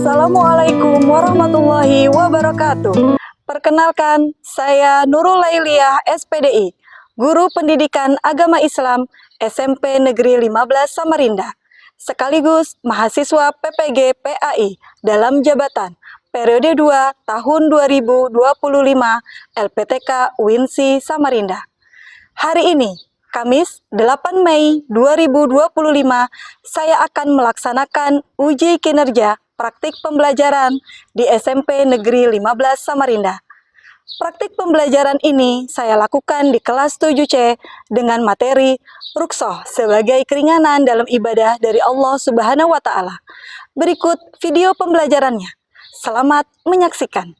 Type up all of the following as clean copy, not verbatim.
Assalamualaikum warahmatullahi wabarakatuh. Perkenalkan, saya Nurul Lailiyah SPDI, Guru Pendidikan Agama Islam SMP Negeri 15 Samarinda, sekaligus mahasiswa PPG PAI dalam jabatan periode 2 tahun 2025 LPTK UINSI Samarinda. Hari ini, Kamis 8 Mei 2025, saya akan melaksanakan uji kinerja praktik pembelajaran di SMP Negeri 15 Samarinda. Praktik pembelajaran ini saya lakukan di kelas 7C dengan materi Ruqsah sebagai keringanan dalam ibadah dari Allah Subhanahu wa Ta'ala. Berikut video pembelajarannya. Selamat menyaksikan.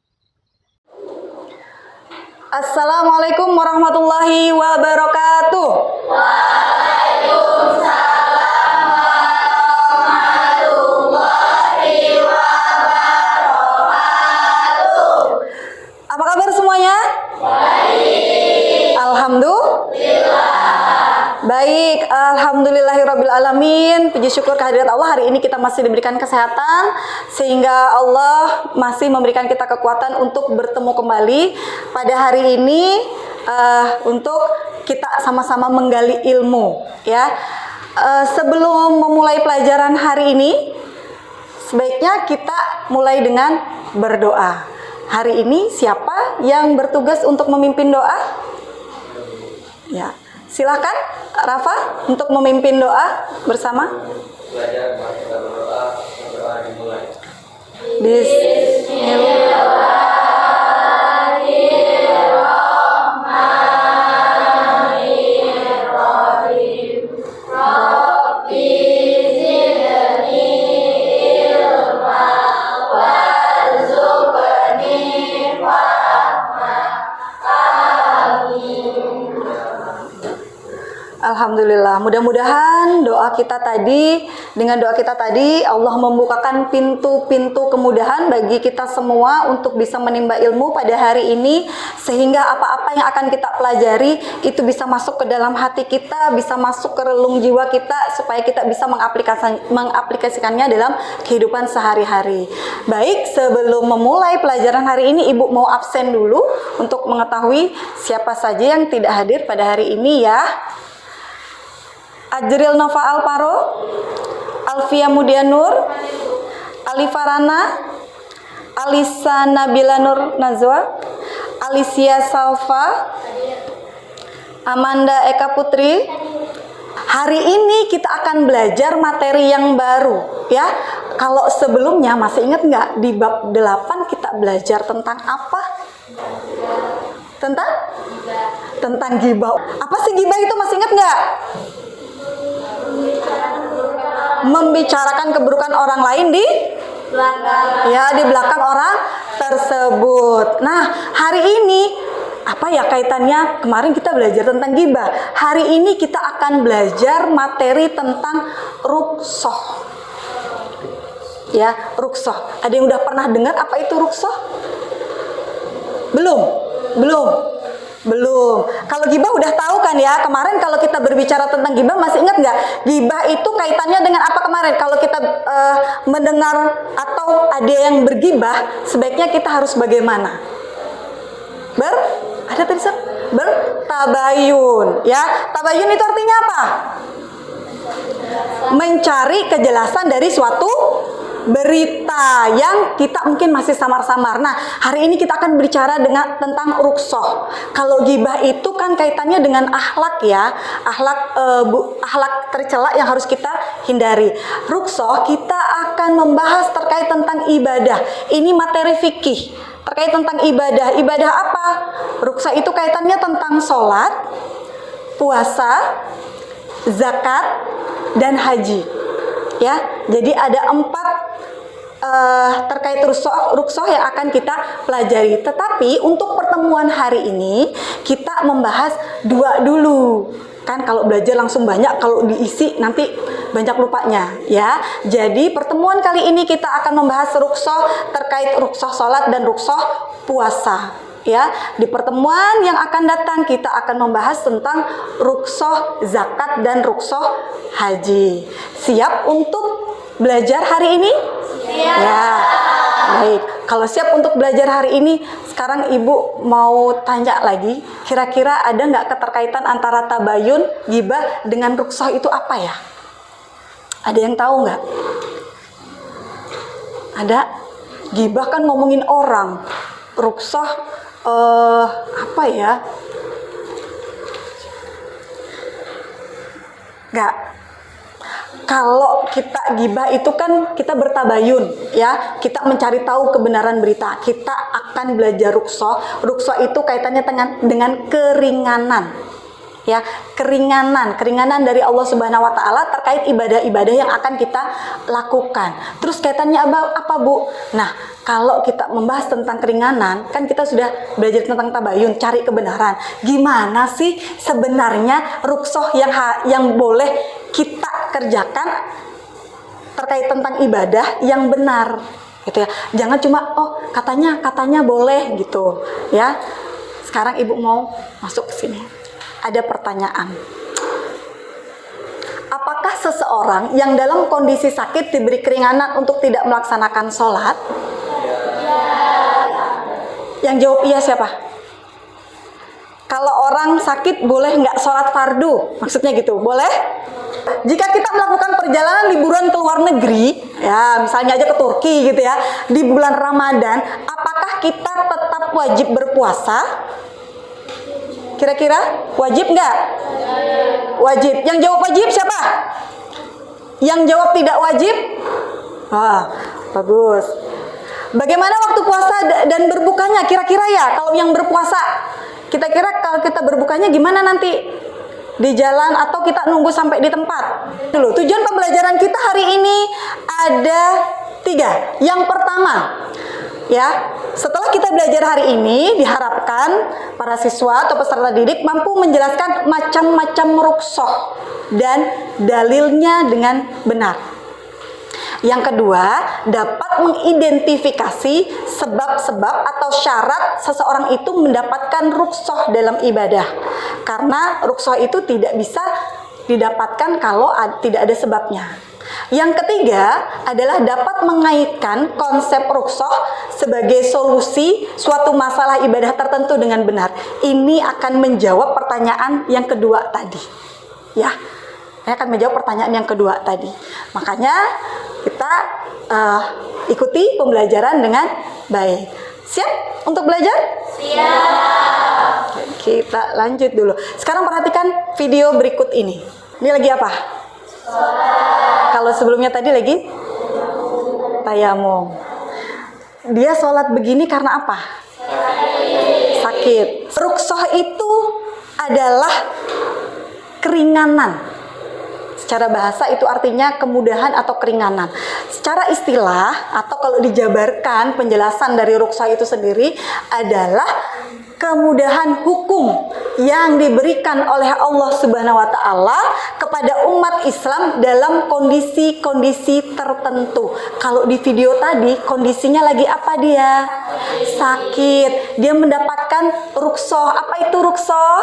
Assalamualaikum warahmatullahi wabarakatuh. Waalaikumsalam warahmatullahi wabarakatuh. Apa kabar semuanya? Baik. Alhamdulillah. Baik, alhamdulillahirrabbilalamin. Puji syukur kehadirat Allah, hari ini kita masih diberikan kesehatan, sehingga Allah masih memberikan kita kekuatan untuk bertemu kembali pada hari ini, untuk kita sama-sama menggali ilmu, ya. Sebelum memulai pelajaran hari ini, sebaiknya kita mulai dengan berdoa. Hari ini siapa yang bertugas untuk memimpin doa? Ya, silakan Rafa untuk memimpin doa bersama. Bismillahirrahmanirrahim. Rabbi zidni ilma warzuqni fahma. Amin. Alhamdulillah, mudah-mudahan dengan doa kita tadi Allah membukakan pintu-pintu kemudahan bagi kita semua untuk bisa menimba ilmu pada hari ini, sehingga apa-apa yang akan kita pelajari itu bisa masuk ke dalam hati kita, bisa masuk ke relung jiwa kita, supaya kita bisa mengaplikasikannya dalam kehidupan sehari-hari. Baik, sebelum memulai pelajaran hari ini, Ibu mau absen dulu untuk mengetahui siapa saja yang tidak hadir pada hari ini, ya. Ajril Nova Alparo, Alfia Mudianur, Alifarana, Alisa Nabila Nur Nazwa, Alicia Salva, Amanda Eka Putri. Hari ini kita akan belajar materi yang baru, ya. Kalau sebelumnya masih ingat nggak, di bab 8 kita belajar tentang apa? Tentang ghibah. Apa sih ghibah itu, masih ingat nggak? Membicarakan keburukan orang lain di belakang orang tersebut. Nah, hari ini apa ya kaitannya? Kemarin kita belajar tentang ghibah. Hari ini kita akan belajar materi tentang ruqsah. Ya, ruqsah. Ada yang udah pernah dengar apa itu ruqsah? Belum. Kalau ghibah udah tahu kan ya. Kemarin kalau kita berbicara tentang ghibah, masih ingat nggak? Ghibah itu kaitannya dengan apa kemarin? Kalau kita mendengar atau ada yang berghibah, sebaiknya kita harus bagaimana? Bertabayun, ya. Tabayun itu artinya apa? Mencari kejelasan dari suatu berita yang kita mungkin masih samar-samar. Nah, hari ini kita akan berbicara tentang ruqsah. Kalau ghibah itu kan kaitannya dengan akhlak, ya. Akhlak tercela yang harus kita hindari. Ruqsah kita akan membahas terkait tentang ibadah. Ini materi fikih terkait tentang ibadah. Ibadah apa? Ruqsah itu kaitannya tentang sholat, puasa, zakat, dan haji. Ya, jadi ada 4 terkait ruqsah yang akan kita pelajari. Tetapi untuk pertemuan hari ini kita membahas 2 dulu. Kan kalau belajar langsung banyak, kalau diisi nanti banyak lupanya, ya. Jadi pertemuan kali ini kita akan membahas ruqsah terkait ruqsah sholat dan ruqsah puasa. Ya, di pertemuan yang akan datang kita akan membahas tentang ruqsah zakat dan ruqsah haji. Siap untuk belajar hari ini? Siap. Ya, Baik, kalau siap untuk belajar hari ini, sekarang Ibu mau tanya lagi, kira-kira ada nggak keterkaitan antara tabayun, ghibah dengan rukhsah itu apa ya? Ada yang tahu nggak? Ada? Ghibah kan ngomongin orang, rukhsah apa ya? Nggak. Kalau kita ghibah itu kan kita bertabayun, ya, kita mencari tahu kebenaran berita. Kita akan belajar rukhsah. Rukhsah itu kaitannya dengan keringanan, ya, keringanan dari Allah Subhanahu Wa Taala terkait ibadah-ibadah yang akan kita lakukan. Terus kaitannya apa, Bu? Nah, kalau kita membahas tentang keringanan, kan kita sudah belajar tentang tabayun, cari kebenaran. Gimana sih sebenarnya rukhsah yang boleh kita kerjakan terkait tentang ibadah yang benar, gitu ya. Jangan cuma katanya boleh gitu, ya. Sekarang Ibu mau masuk ke sini. Ada pertanyaan. Apakah seseorang yang dalam kondisi sakit diberi keringanan untuk tidak melaksanakan sholat? Yang jawab iya siapa? Kalau orang sakit boleh nggak sholat fardu? Maksudnya gitu, boleh? Jika kita melakukan perjalanan liburan ke luar negeri, ya misalnya aja ke Turki gitu ya, di bulan Ramadan, apakah kita tetap wajib berpuasa? Kira-kira wajib nggak? Wajib. Yang jawab wajib siapa? Yang jawab tidak wajib? Bagus. Bagaimana waktu puasa dan berbukanya? Kira-kira ya, kalau yang berpuasa, kira-kira kalau kita berbukanya gimana nanti? Di jalan atau kita nunggu sampai di tempat? Dulu, tujuan pembelajaran kita hari ini ada 3. Yang pertama, ya, setelah kita belajar hari ini, diharapkan para siswa atau peserta didik mampu menjelaskan macam-macam rukhsah dan dalilnya dengan benar. Yang kedua, dapat mengidentifikasi sebab-sebab atau syarat seseorang itu mendapatkan rukhsah dalam ibadah. Karena rukhsah itu tidak bisa didapatkan kalau tidak ada sebabnya. Yang ketiga adalah dapat mengaitkan konsep rukhsah sebagai solusi suatu masalah ibadah tertentu dengan benar. Ini akan menjawab pertanyaan yang kedua tadi. Ya, saya akan menjawab pertanyaan yang kedua tadi. Makanya kita ikuti pembelajaran dengan baik. Siap untuk belajar? Siap. Kita lanjut dulu. Sekarang perhatikan video berikut ini. Ini lagi apa? Sholat. Kalau sebelumnya tadi lagi tayamum. Dia sholat begini karena apa? Sakit. Rukhsah itu adalah keringanan. Secara bahasa itu artinya kemudahan atau keringanan. Secara istilah atau kalau dijabarkan penjelasan dari rukhsah itu sendiri adalah kemudahan hukum yang diberikan oleh Allah Subhanahu wa taala kepada umat Islam dalam kondisi-kondisi tertentu. Kalau di video tadi kondisinya lagi apa dia? Sakit. Dia mendapatkan rukhsah. Apa itu rukhsah?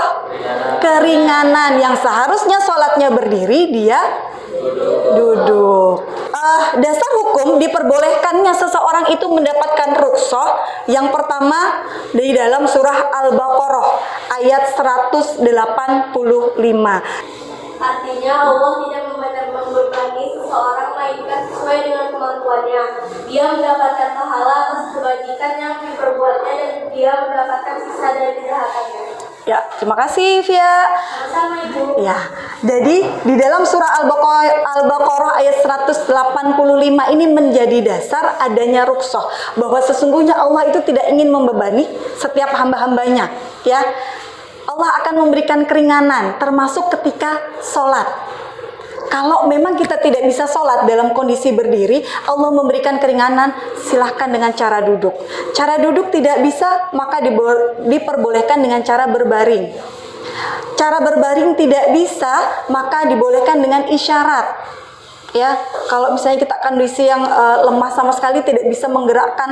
Keringanan. Yang seharusnya sholatnya berdiri, dia duduk. Dasar hukum diperbolehkannya seseorang itu mendapatkan rukhsah yang pertama di dalam surah Al-Baqarah ayat 185. Artinya Allah tidak membebani seseorang melainkan sesuai dengan kemampuannya. Dia mendapatkan pahala atas kebajikan yang diperbuatnya dan dia mendapatkan sisa dari kejahatannya. Ya, terima kasih Via. Sama-sama Ibu. Ya, jadi di dalam surah Al-Baqarah ayat 185 ini menjadi dasar adanya rukhsah, bahwa sesungguhnya Allah itu tidak ingin membebani setiap hamba-hambanya, ya. Allah akan memberikan keringanan termasuk ketika sholat. Kalau memang kita tidak bisa sholat dalam kondisi berdiri, Allah memberikan keringanan, silahkan dengan cara duduk. Cara duduk tidak bisa, maka diperbolehkan dengan cara berbaring. Cara berbaring tidak bisa, maka dibolehkan dengan isyarat. Ya, kalau misalnya kita kondisi yang lemah sama sekali tidak bisa menggerakkan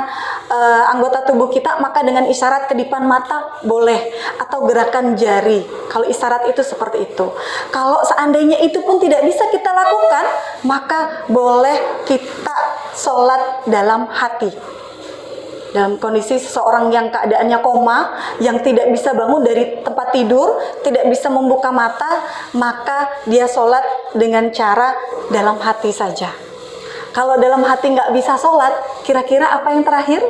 anggota tubuh kita, maka dengan isyarat kedipan mata boleh, atau gerakan jari. Kalau isyarat itu seperti itu. Kalau seandainya itu pun tidak bisa kita lakukan, maka boleh kita sholat dalam hati. Dalam kondisi seseorang yang keadaannya koma, yang tidak bisa bangun dari tempat tidur, tidak bisa membuka mata, maka dia sholat dengan cara dalam hati saja. Kalau dalam hati nggak bisa sholat, kira-kira apa yang terakhir?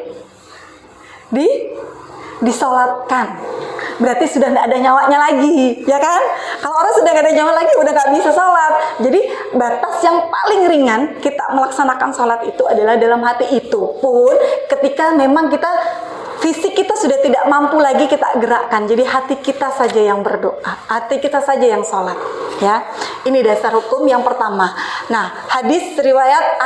Disolatkan. Berarti sudah tidak ada nyawanya lagi, ya kan? Kalau orang sudah nggak ada nyawa lagi, udah nggak bisa sholat. Jadi batas yang paling ringan kita melaksanakan sholat itu adalah dalam hati. Itu pun ketika memang fisik kita sudah tidak mampu lagi kita gerakkan. Jadi hati kita saja yang berdoa, hati kita saja yang sholat. Ya, ini dasar hukum yang pertama. Nah, hadis riwayat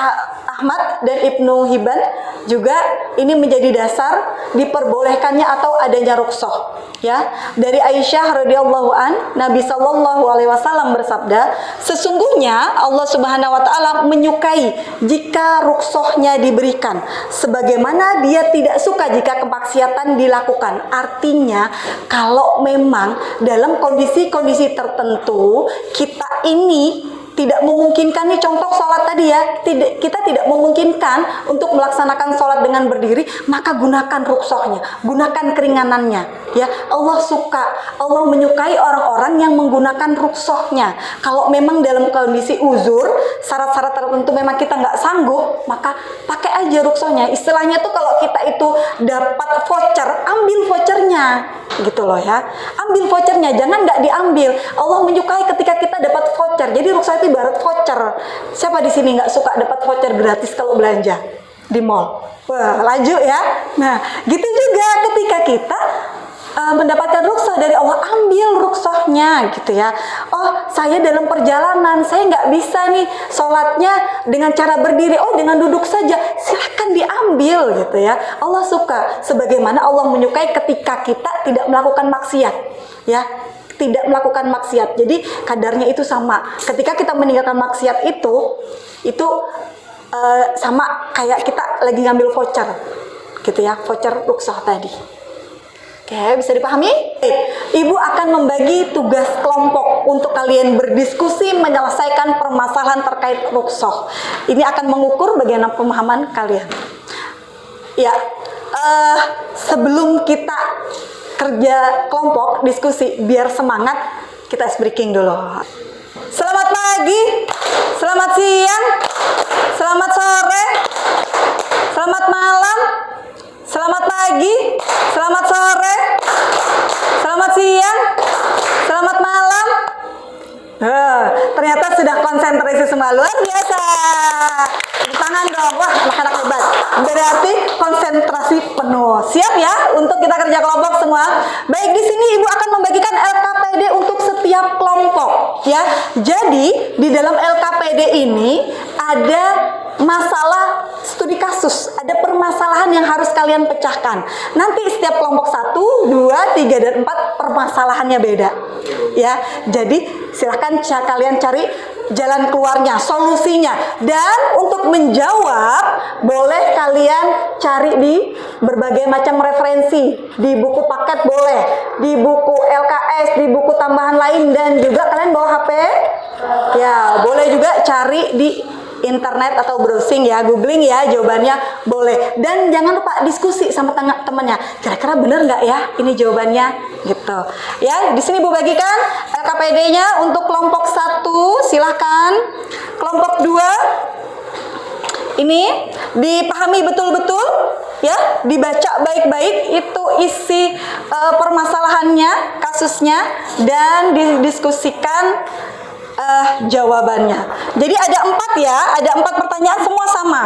Ahmad dan Ibnu Hibban juga ini menjadi dasar diperbolehkannya atau adanya rukhsah. Ya, dari Aisyah radhiyallahu an, Nabi sallallahu alaihi wasallam bersabda, sesungguhnya Allah Subhanahu wa taala menyukai jika rukhsahnya diberikan, sebagaimana Dia tidak suka jika kemaksiatan dilakukan. Artinya, kalau memang dalam kondisi-kondisi tertentu kita ini tidak memungkinkan nih, contoh sholat tadi ya, kita tidak memungkinkan untuk melaksanakan sholat dengan berdiri, maka gunakan rukhsahnya, gunakan keringanannya. Ya, Allah suka, Allah menyukai orang-orang yang menggunakan rukhsahnya. Kalau memang dalam kondisi uzur, syarat-syarat tertentu memang kita nggak sanggup, maka pakai aja rukhsahnya. Istilahnya tuh kalau kita itu dapat voucher, ambil vouchernya, gitu loh ya. Ambil vouchernya, jangan nggak diambil. Allah menyukai ketika kita dapat voucher. Jadi rukhsah itu ibarat voucher. Siapa di sini nggak suka dapat voucher gratis kalau belanja di mall? Wah, laju ya. Nah, gitu juga ketika kita mendapatkan rukhsah dari Allah, ambil rukhsahnya gitu ya. Oh, saya dalam perjalanan, saya nggak bisa nih sholatnya dengan cara berdiri, oh dengan duduk saja, silahkan diambil gitu ya. Allah suka, sebagaimana Allah menyukai ketika kita tidak melakukan maksiat, ya, tidak melakukan maksiat. Jadi kadarnya itu sama. Ketika kita meninggalkan maksiat itu sama kayak kita lagi ngambil voucher gitu ya, voucher rukhsah tadi. Oke, bisa dipahami? Ibu akan membagi tugas kelompok untuk kalian berdiskusi menyelesaikan permasalahan terkait rukhsah. Ini akan mengukur bagaimana pemahaman kalian. Ya, sebelum kita kerja kelompok, diskusi, biar semangat, kita ice breaking dulu. Selamat pagi, selamat siang, selamat sore, selamat malam, selamat pagi, selamat sore, selamat siang, selamat malam. Ternyata sudah konsentrasi semua, luar biasa. Tangan dong, wah anak-anak hebat. Berarti konsentrasi penuh. Siap ya untuk kita kerja kelompok semua. Baik, di sini Ibu akan membagikan LKPD untuk setiap kelompok ya. Jadi di dalam LKPD ini ada masalah studi kasus, ada permasalahan yang harus kalian pecahkan. Nanti setiap kelompok 1, 2, 3, dan 4 permasalahannya beda. Ya, jadi silahkan kalian cari jalan keluarnya, solusinya. Dan untuk menjawab, boleh kalian cari di berbagai macam referensi. Di buku paket boleh, di buku LKS, di buku tambahan lain, dan juga kalian bawa HP. Ya, boleh juga cari di internet atau browsing ya, googling ya, jawabannya boleh. Dan jangan lupa diskusi sama temannya, kira-kira bener nggak ya ini jawabannya gitu ya. Di sini Bu bagikan LKPD-nya untuk kelompok 1, silahkan. Kelompok 2 ini dipahami betul-betul ya, dibaca baik-baik itu isi permasalahannya, kasusnya, dan didiskusikan jawabannya. Jadi ada 4 ya, ada 4 pertanyaan, semua sama.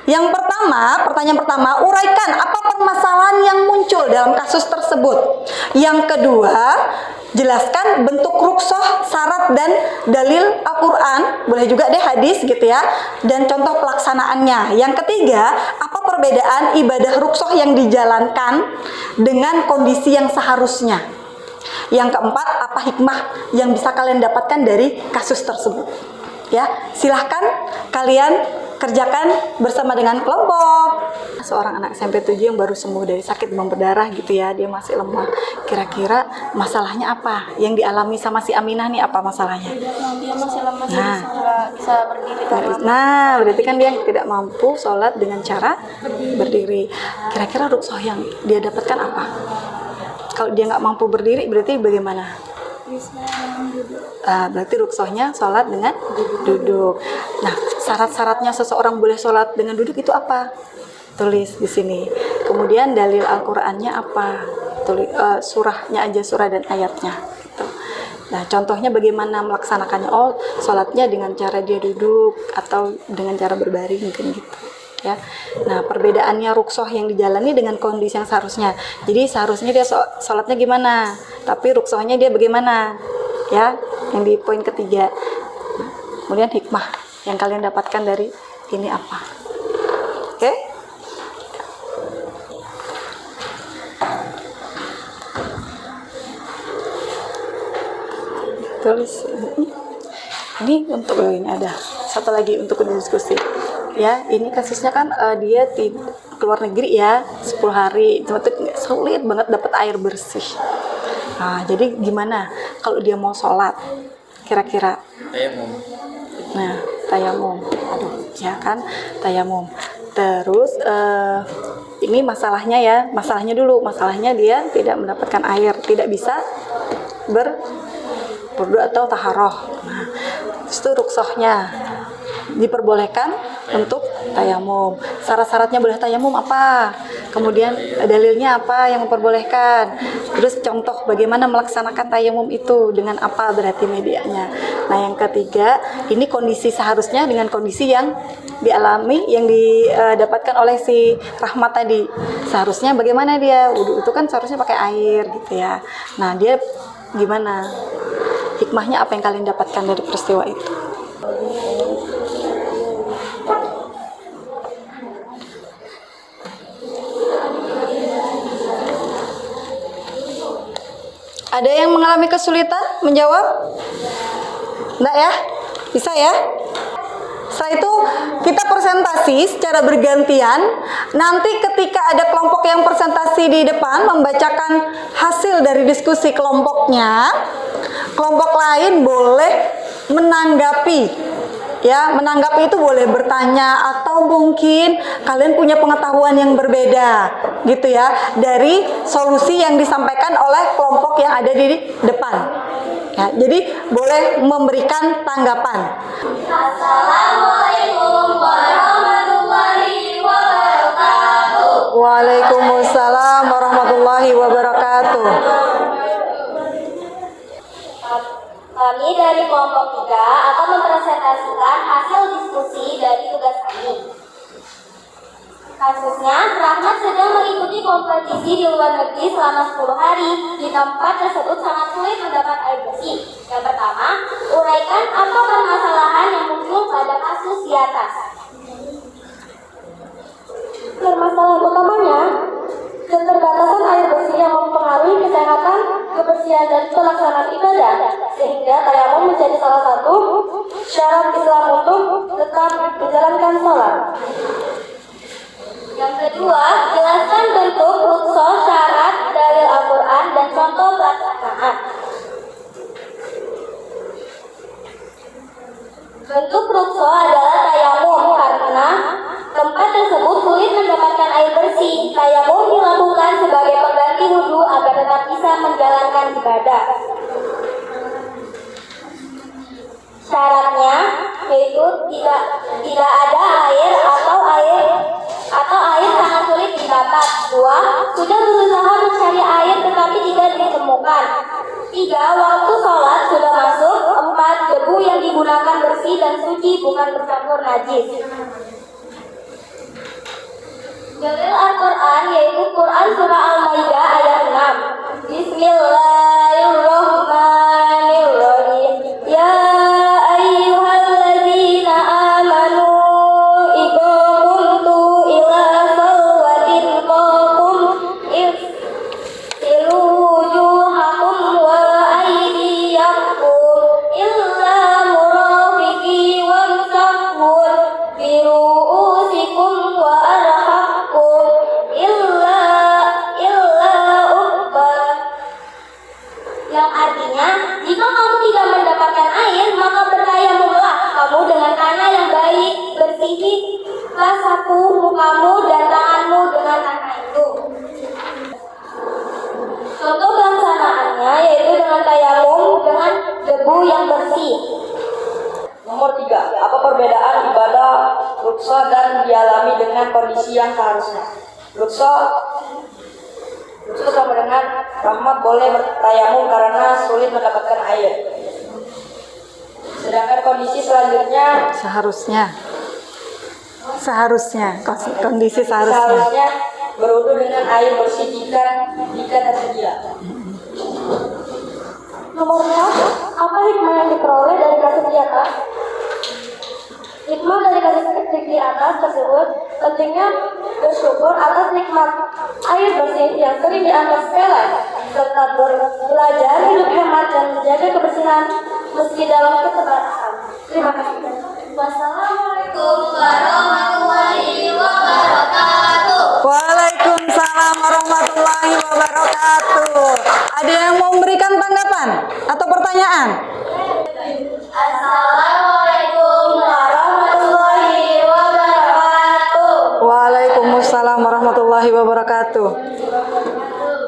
Yang pertama, pertanyaan pertama, uraikan apa permasalahan yang muncul dalam kasus tersebut. Yang kedua, jelaskan bentuk rukhsah, syarat, dan dalil Al-Quran, boleh juga deh hadis gitu ya, dan contoh pelaksanaannya. Yang ketiga, apa perbedaan ibadah rukhsah yang dijalankan dengan kondisi yang seharusnya. Yang keempat, apa hikmah yang bisa kalian dapatkan dari kasus tersebut. Ya, silahkan kalian kerjakan bersama dengan kelompok. Seorang anak SMP 7 yang baru sembuh dari sakit demam berdarah gitu ya, dia masih lemah. Kira-kira masalahnya apa? Yang dialami sama si Aminah nih apa masalahnya? Dia masih lemah, Nah, nggak bisa berdiri tanpa. Nah, berarti kan dia tidak mampu sholat dengan cara berdiri. Kira-kira ruksoh yang dia dapatkan apa? Kalau dia nggak mampu berdiri, berarti bagaimana? Berarti ruksohnya sholat dengan duduk. Nah, syarat-syaratnya seseorang boleh sholat dengan duduk itu apa? Tulis di sini. Kemudian dalil Al-Qur'annya apa? Tulis surahnya aja, surah dan ayatnya. Gitu. Nah, contohnya bagaimana melaksanakannya? Oh, sholatnya dengan cara dia duduk atau dengan cara berbaring mungkin gitu. Ya. Nah, perbedaannya ruksoh yang dijalani dengan kondisi yang seharusnya. Jadi seharusnya dia sholatnya gimana? Tapi ruksohnya dia bagaimana? Ya, yang di poin ketiga. Kemudian hikmah yang kalian dapatkan dari ini apa? Oke? Tulis. Ini untuk ini ada satu lagi untuk diskusi. Ya, ini kasusnya kan dia keluar negeri ya 10 hari, cuma tuh sulit banget dapat air bersih. Nah, jadi gimana kalau dia mau sholat? Kira-kira? Tayamum. Nah, tayamum. Aduh, ya kan, tayamum. Terus ini masalahnya ya, masalahnya dulu, masalahnya dia tidak mendapatkan air, tidak bisa berwudu atau taharoh. Nah, itu ruksohnya diperbolehkan untuk tayamum. Syarat-syaratnya boleh tayamum apa? Kemudian dalilnya apa yang memperbolehkan? Terus contoh bagaimana melaksanakan tayamum itu dengan apa berarti medianya. Nah, yang ketiga, ini kondisi seharusnya dengan kondisi yang dialami, yang didapatkan oleh si Rahmat tadi. Seharusnya bagaimana dia? Wudu itu kan seharusnya pakai air gitu ya. Nah, dia gimana? Hikmahnya apa yang kalian dapatkan dari peristiwa itu? Ada yang mengalami kesulitan menjawab? Enggak ya? Bisa ya? Setelah itu kita presentasi secara bergantian. Nanti ketika ada kelompok yang presentasi di depan membacakan hasil dari diskusi kelompoknya, kelompok lain boleh menanggapi. Ya, menanggapi itu boleh bertanya atau mungkin kalian punya pengetahuan yang berbeda gitu ya dari solusi yang disampaikan oleh kelompok yang ada di depan. Ya, jadi boleh memberikan tanggapan. Assalamualaikum warahmatullahi wabarakatuh. Waalaikumsalam warahmatullahi wabarakatuh. Kami dari kelompok 3 akan mempresentasikan hasil diskusi dari tugas kami. Kasusnya, Rahmat sedang mengikuti kompetisi di luar negeri selama 10 hari. Di tempat tersebut sangat sulit mendapat air bersih. Yang pertama, uraikan apa permasalahan yang muncul pada kasus di atas. Permasalahan utamanya, keterbatasan air bersih yang mempengaruhi kesehatan, kebersihan, dan pelaksanaan ibadah, sehingga tayamum menjadi salah satu syarat Islam untuk tetap menjalankan sholat. Yang kedua, jelaskan bentuk ruksoh, syarat, dalil Al-Quran, dan contoh pelaksanaan. Bentuk ruksoh adalah tayamum karena tempat tersebut sulit mendapatkan air bersih. Tayamum dilakukan sebagai pengganti wudhu agar tetap bisa menjalankan ibadah. Syaratnya yaitu tidak ada air atau air sangat sulit didapat. 2. Sudah berusaha mencari air tetapi tidak ditemukan. 3. Waktu sholat sudah masuk. 4. Debu yang digunakan bersih dan suci, bukan bercampur najis. Dalil Al-Quran yaitu Quran Surah Al-Maidah ayat 6. Bismillahirrahmanirrahim. Ya ayyuhalladzina amanu idza qumtu ila salwatin qaqum ighsilu wujuhakum wa aydiyakum illa murafiqi wamsahun bi ru'usikum wa arhaqkum illa ukba, yang artinya Kelas 1, mukamu dan tanganmu dengan tanah itu. Contoh pelaksanaannya yaitu dengan tayamum dengan debu yang bersih. Nomor 3, apa perbedaan ibadah rukhsah dan dialami dengan kondisi yang seharusnya? Rukhsah sama dengan rahmat boleh bertayamum karena sulit mendapatkan air. Sedangkan kondisi selanjutnya kondisi seharusnya seharusnya berwudu dengan air bersih jika tersedia. Nomor 4, apa hikmah yang diperoleh dari kasus di atas? Hikmah dari kasus di atas tersebut pentingnya bersyukur atas nikmat air bersih yang sering dianggap sepele, serta belajar hidup hemat dan menjaga kebersihan meski dalam keterbatasan. Terima kasih. Wassalamualaikum warahmatullahi wabarakatuh. Waalaikumsalam warahmatullahi wabarakatuh. Ada yang mau memberikan tanggapan atau pertanyaan? Assalamualaikum warahmatullahi wabarakatuh. Waalaikumsalam warahmatullahi wabarakatuh.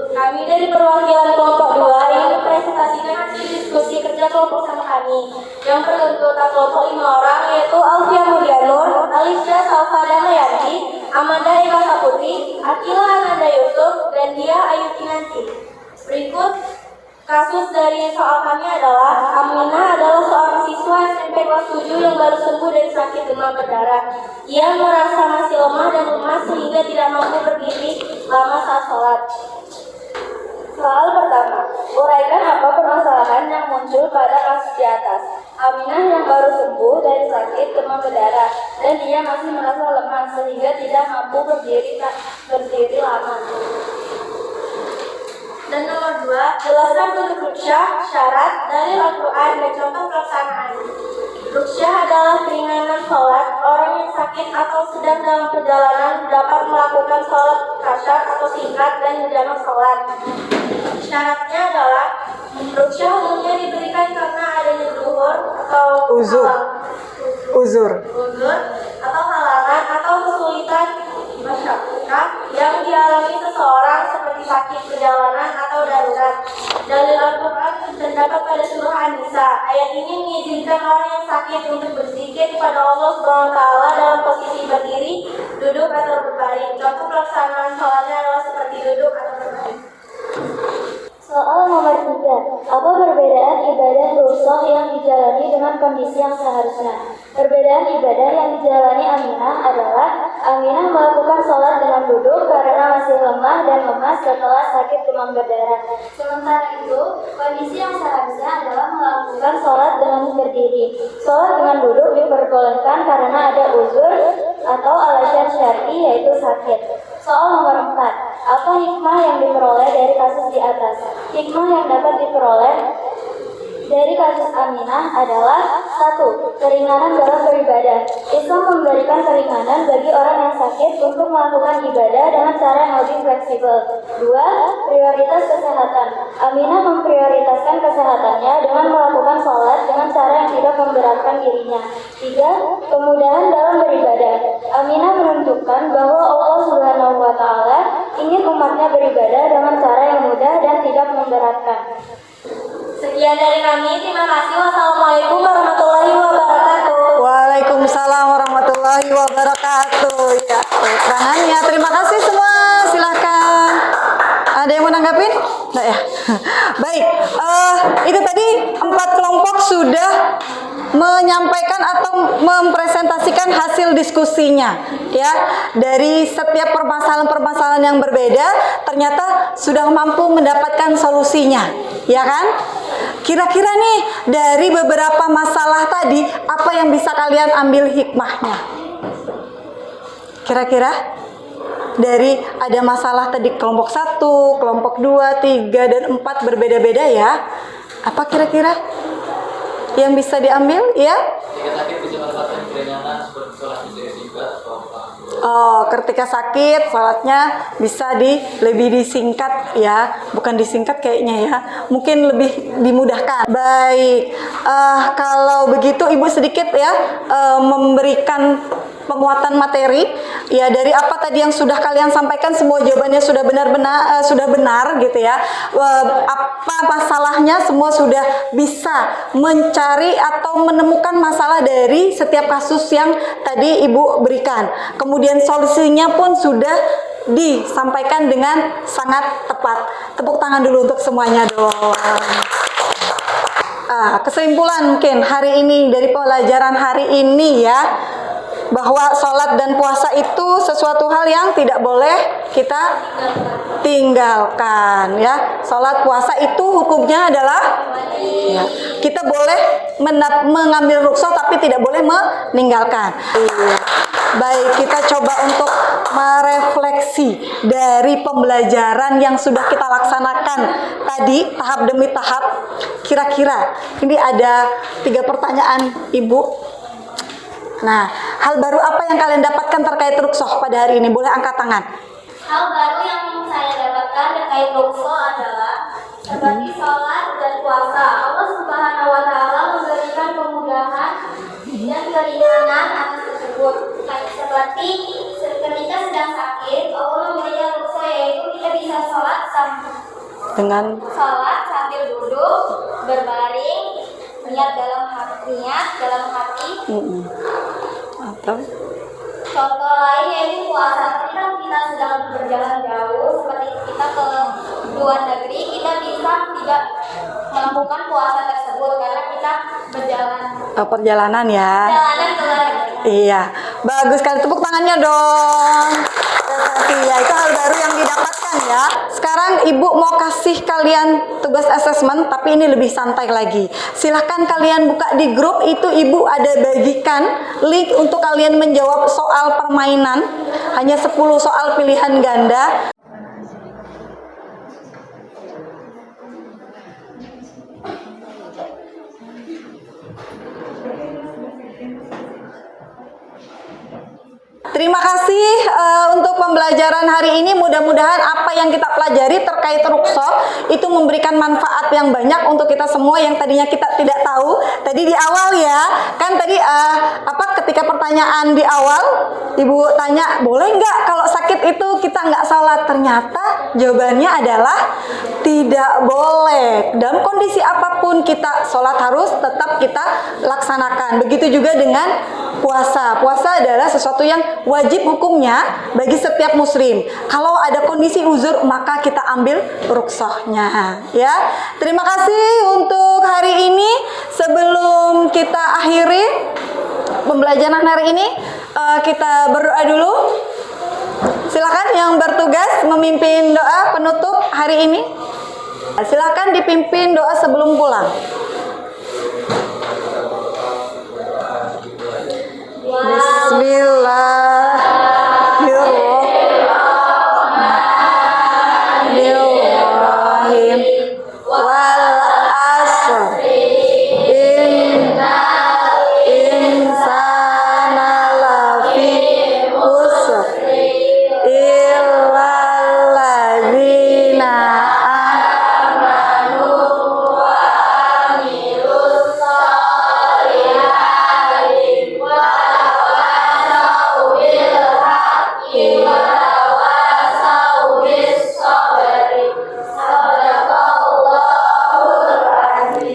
Kami dari perwakilan kelompok 2 ingin mempresentasikan hasil diskusi kerja kelompok sama kami yang berketutupan kelompok 5 orang yaitu Alfia Mulyanur, Alicia Salvada Mayanti, Amanda Eka Saputri, Akila Ananda Yusuf, dan Dia Ayu Kinanti. Berikut kasus dari soal kami adalah Aminah adalah seorang siswa SMP kelas 7 yang baru sembuh dari sakit demam berdarah. Ia merasa masih lemah dan lemas sehingga tidak mampu berdiri lama saat sholat. Soal pertama, uraikan apa permasalahan yang muncul pada kasus di atas. Aminah yang baru sembuh dari sakit demam berdarah dan dia masih merasa lemah sehingga tidak mampu berdiri lama. Dan nomor 2, jelaskan bentuk ruqyah, syarat, dalil Al-Quran, dan contoh pelaksanaan. Ruqyah adalah keringanan sholat. Orang yang sakit atau sedang dalam perjalanan dapat melakukan sholat kasyar atau singkat dan menjamak sholat. Syaratnya adalah ruqyah umumnya diberikan karena adanya zuhur atau Uzur. atau halangan atau kesulitan masyarakat yang dialami seseorang seperti sakit perjalanan atau darurat. Dalil Al-Quran terdapat pada surah An-Nisa. Ayat ini mengizinkan orang yang sakit untuk berzikir kepada Allah SWT dalam posisi berdiri, duduk atau berbaring. Contoh pelaksanaan sholatnya adalah seperti duduk atau berbaring. Soal nomor 3, apa perbedaan ibadah rukhsah yang dijalani dengan kondisi yang seharusnya? Perbedaan ibadah yang dijalani Aminah adalah Aminah melakukan sholat dengan duduk karena masih lemah dan lemas setelah sakit demam berdarah. Sementara itu, kondisi yang seharusnya adalah melakukan sholat dengan berdiri. Sholat dengan duduk diperbolehkan karena ada uzur atau alasan syar'i yaitu sakit. Soal nomor 4, apa hikmah yang diperoleh dari kasus di atas? Hikmah yang dapat diperoleh dari kasus Aminah adalah 1. Keringanan dalam beribadah. Islam memberikan keringanan bagi orang yang sakit untuk melakukan ibadah dengan cara yang lebih fleksibel. 2. Prioritas kesehatan. Aminah memprioritaskan kesehatannya dengan melakukan sholat dengan cara yang tidak memberatkan dirinya. 3. Kemudahan dalam beribadah. Aminah menunjukkan bahwa Allah Subhanahu wa Ta'ala ingin umatnya beribadah dengan cara yang mudah dan tidak memberatkan. Sekian dari kami, terima kasih. Wassalamualaikum warahmatullahi wabarakatuh. Waalaikumsalam warahmatullahi wabarakatuh. Ya, keterangannya. Terima kasih semua. Silahkan. Ada yang mau nanggapin? Nggak ya? Baik. Itu tadi 4 kelompok sudah menyampaikan atau mempresentasikan hasil diskusinya, ya. Dari setiap permasalahan-permasalahan yang berbeda, ternyata sudah mampu mendapatkan solusinya, ya kan? Kira-kira nih dari beberapa masalah tadi, apa yang bisa kalian ambil hikmahnya? Kira-kira dari ada masalah tadi kelompok 1, kelompok 2, 3, dan 4 berbeda-beda ya. Apa kira-kira yang bisa diambil ya? Oh, ketika sakit sholatnya bisa lebih disingkat ya, bukan disingkat kayaknya ya, mungkin lebih dimudahkan. Baik, kalau begitu Ibu sedikit ya memberikan penguatan materi. Ya, dari apa tadi yang sudah kalian sampaikan, semua jawabannya sudah benar gitu ya. Apa masalahnya, semua sudah bisa mencari atau menemukan masalah dari setiap kasus yang tadi Ibu berikan. Kemudian solusinya pun sudah disampaikan dengan sangat tepat. Tepuk tangan dulu untuk semuanya dong. Kesimpulan mungkin hari ini dari pelajaran hari ini ya, bahwa sholat dan puasa itu sesuatu hal yang tidak boleh kita tinggalkan ya. Sholat puasa itu hukumnya adalah ya, kita boleh mengambil rukhsah tapi tidak boleh meninggalkan. Baik, kita coba untuk merefleksi dari pembelajaran yang sudah kita laksanakan tadi tahap demi tahap. Kira-kira ini ada 3 pertanyaan Ibu. Nah, hal baru apa yang kalian dapatkan terkait rukhsah pada hari ini? Boleh angkat tangan. Hal baru yang saya dapatkan terkait rukhsah adalah seperti sholat dan puasa. Allah Subhanahu wa Ta'ala memberikan kemudahan dan keringanan atas tersebut. Seperti ketika sedang sakit, Allah memberikan rukhsah, yaitu kita bisa sholat Dengan sambil duduk, berbaring, niat dalam hati. Atau Contoh lain yaitu puasa. Ketika kita sedang berjalan jauh, seperti kita ke luar negeri, kita bisa tidak melakukan puasa tersebut karena kita perjalanan ya. perjalanan ke luar negeri. Iya, bagus sekali, tepuk tangannya dong. Iya, itu hal baru yang didapatkan ya. Sekarang Ibu mau kasih kalian tugas asesmen, tapi ini lebih santai lagi. Silahkan kalian buka di grup, itu Ibu ada bagikan link untuk kalian menjawab soal permainan. Hanya 10 soal pilihan ganda. Terima kasih untuk pembelajaran hari ini. Mudah-mudahan apa yang kita pelajari terkait rukhsah itu memberikan manfaat yang banyak untuk kita semua yang tadinya kita tidak tahu. Tadi di awal ya, kan tadi ketika pertanyaan di awal Ibu tanya, boleh nggak kalau sakit itu kita nggak sholat? Ternyata jawabannya adalah tidak boleh. Dalam kondisi apapun kita sholat harus tetap kita laksanakan. Begitu juga dengan puasa. Puasa adalah sesuatu yang wajib hukumnya bagi setiap muslim. Kalau ada kondisi uzur, maka kita ambil rukhsahnya. Ya, terima kasih untuk hari ini. Sebelum kita akhiri pembelajaran hari ini, kita berdoa dulu. Silakan yang bertugas memimpin doa penutup hari ini. Silakan dipimpin doa sebelum pulang. Bismillahirrahmanirrahim. Wal asr. Innal insana lafi khusr. Illal ladzina amanu wa amilus sholihati wa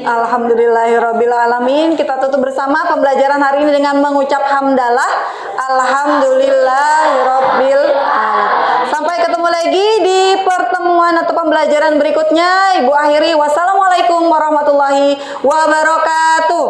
Alhamdulillahirrabbilalamin. Kita tutup bersama pembelajaran hari ini dengan mengucap hamdalah. Alhamdulillahirabbil alamin. Sampai ketemu lagi di pertemuan atau pembelajaran berikutnya. Ibu akhiri, wassalamualaikum warahmatullahi wabarakatuh.